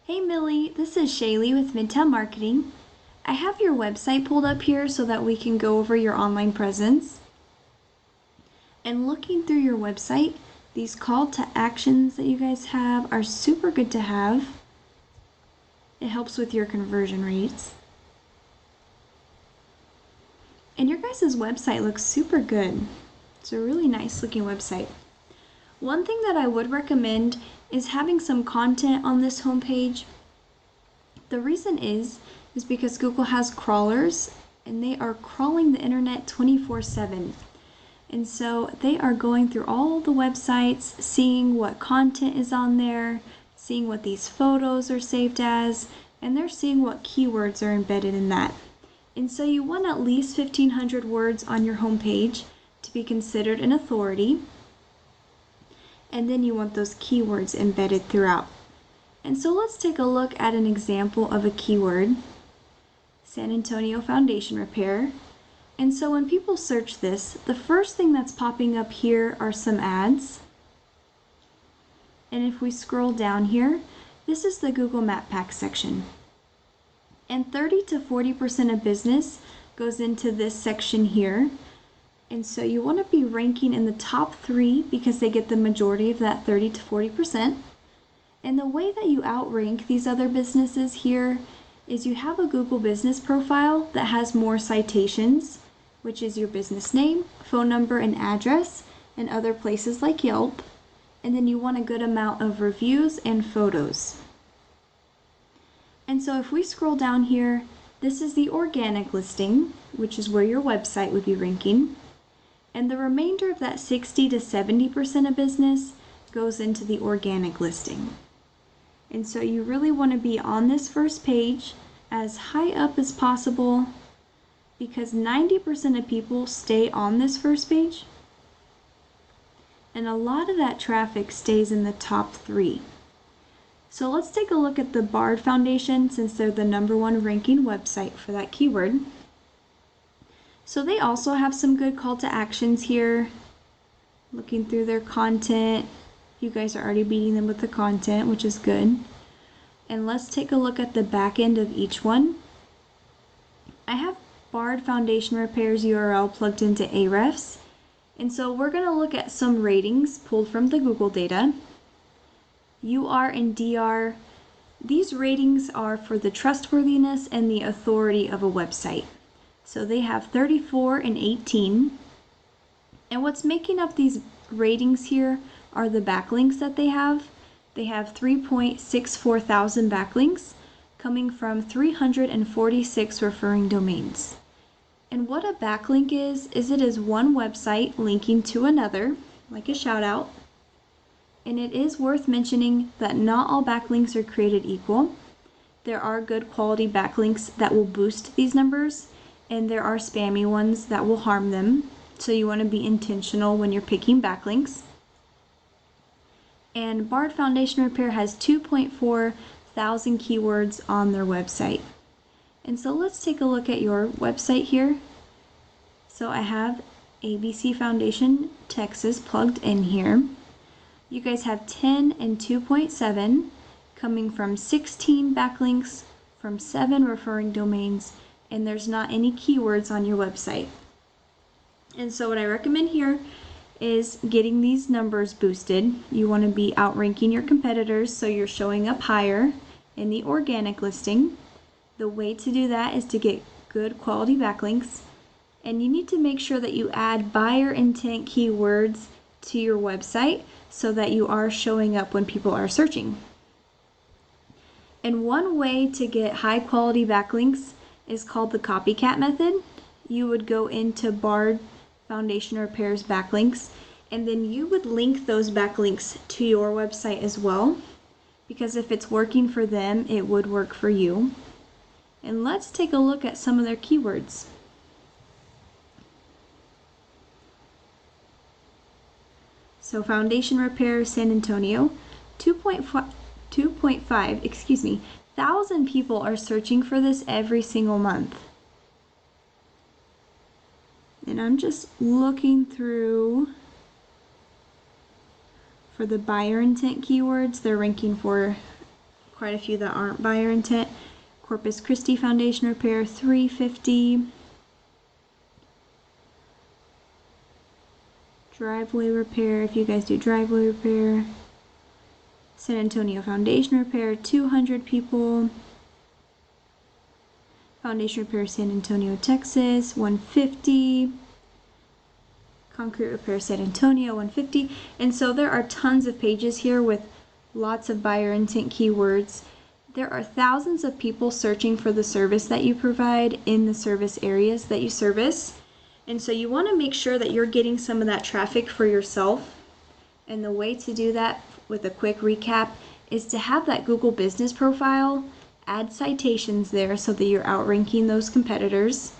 Hey Millie, this is Shaelee with Midtown Marketing. I have your website pulled up here so that we can go over your online presence. And looking through your website, these call to actions that you guys have are super good to have. It helps with your conversion rates. And your guys' website looks super good. It's a really nice looking website. One thing that I would recommend is having some content on this homepage. The reason is because Google has crawlers and they are crawling the internet 24/7. And so they are going through all the websites, seeing what content is on there, seeing what these photos are saved as, and they're seeing what keywords are embedded in that. And so you want at least 1,500 words on your homepage to be considered an authority. And then you want those keywords embedded throughout. And so let's take a look at an example of a keyword, San Antonio Foundation Repair. And so when people search this, the first thing that's popping up here are some ads. And if we scroll down here, this is the Google Map Pack section. And 30 to 40% of business goes into this section here. And so you want to be ranking in the top 3 because they get the majority of that 30 to 40%. And the way that you outrank these other businesses here is you have a Google business profile that has more citations, which is your business name, phone number, and address, and other places like Yelp. And then you want a good amount of reviews and photos. And so if we scroll down here, this is the organic listing, which is where your website would be ranking. And the remainder of that 60 to 70% of business goes into the organic listing. And so you really want to be on this first page as high up as possible because 90% of people stay on this first page. And a lot of that traffic stays in the top 3. So let's take a look at the Baird Foundation since they're the #1 ranking website for that keyword. So they also have some good call to actions here. Looking through their content, you guys are already beating them with the content, which is good. And let's take a look at the back end of each one. I have Baird Foundation Repair's URL plugged into Ahrefs. And so we're going to look at some ratings pulled from the Google data. UR and DR, these ratings are for the trustworthiness and the authority of a website. So they have 34 and 18. And what's making up these ratings here are the backlinks that they have. They have 3.64 thousand backlinks coming from 346 referring domains. And what a backlink is it is one website linking to another, like a shout out. And it is worth mentioning that not all backlinks are created equal. There are good quality backlinks that will boost these numbers, and there are spammy ones that will harm them. So you want to be intentional when you're picking backlinks. And Baird Foundation Repair has 2.4 thousand keywords on their website. And so let's take a look at your website here. So I have ABC Foundation Texas plugged in here. You guys have 10 and 2.7 coming from 16 backlinks from 7 referring domains, and there's not any keywords on your website. And so what I recommend here is getting these numbers boosted. You want to be outranking your competitors so you're showing up higher in the organic listing. The way to do that is to get good quality backlinks, and you need to make sure that you add buyer intent keywords to your website so that you are showing up when people are searching. And one way to get high quality backlinks is called the copycat method. You would go into Baird Foundation Repair's backlinks, and then you would link those backlinks to your website as well, because if it's working for them, it would work for you. And let's take a look at some of their keywords. So Foundation Repair San Antonio, 2.5 thousand people are searching for this every single month. And I'm just looking through for the buyer intent keywords. They're ranking for quite a few that aren't buyer intent. Corpus Christi Foundation Repair, $350. Driveway repair, if you guys do driveway repair. San Antonio Foundation Repair, 200 people. Foundation Repair San Antonio, Texas, 150. Concrete Repair San Antonio, 150. And so there are tons of pages here with lots of buyer intent keywords. There are thousands of people searching for the service that you provide in the service areas that you service. And so you want to make sure that you're getting some of that traffic for yourself. And the way to do that, with a quick recap, is to have that Google business profile, add citations there so that you're outranking those competitors,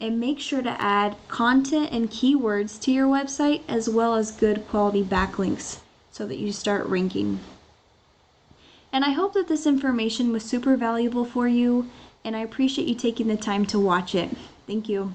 and make sure to add content and keywords to your website as well as good quality backlinks so that you start ranking. And I hope that this information was super valuable for you, and I appreciate you taking the time to watch it. Thank you.